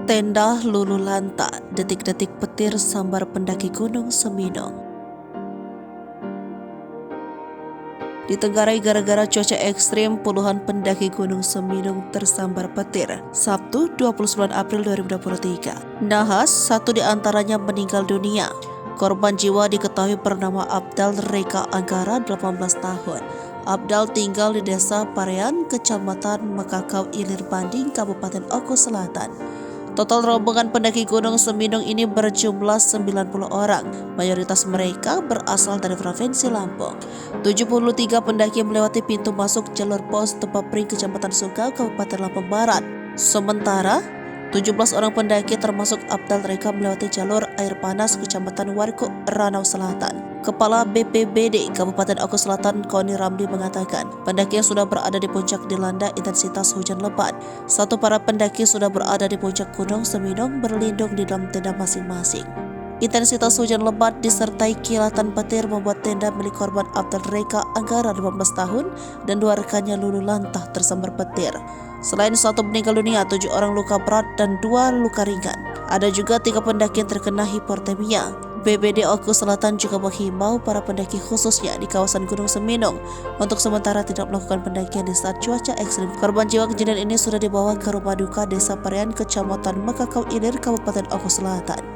Tenda lulu lanta, detik-detik petir sambar pendaki Gunung Seminung. Ditenggarai gara-gara cuaca ekstrim, puluhan pendaki Gunung Seminung tersambar petir Sabtu 29 April 2023. Nahas, satu di antaranya meninggal dunia. Korban jiwa diketahui bernama Abdal Reka Anggara, 18 tahun. Abdal tinggal di Desa Parean, Kecamatan Mekakau Ilir Banding, Kabupaten Oku Selatan. Total rombongan pendaki Gunung Seminung ini berjumlah 90 orang. Mayoritas mereka berasal dari Provinsi Lampung. 73 pendaki melewati pintu masuk jalur pos Tepapring, Kecamatan Sungkau, Kabupaten Lampung Barat. Sementara 17 orang pendaki termasuk Abdal Reka melewati jalur air panas Kecamatan Warku, Ranau Selatan. Kepala BPBD Kabupaten Oku Selatan, Koni Ramli, mengatakan pendaki yang sudah berada di puncak dilanda intensitas hujan lebat. Satu para pendaki sudah berada di puncak Gunung Seminung berlindung di dalam tenda masing-masing. Intensitas hujan lebat disertai kilatan petir membuat tenda milik korban Abdal Reka Anggara, 18 tahun, dan dua rekannya luluh lantah tersambar petir. Selain satu meninggal dunia, 7 orang luka berat dan 2 luka ringan. Ada juga 3 pendaki yang terkena hipotermia. BPBD Oku Selatan juga menghimbau para pendaki khususnya di kawasan Gunung Seminung untuk sementara tidak melakukan pendakian di saat cuaca ekstrim. Korban jiwa kejadian ini sudah dibawa ke rumah duka Desa Parean, Kecamatan Mekakau Ilir, Kabupaten Oku Selatan.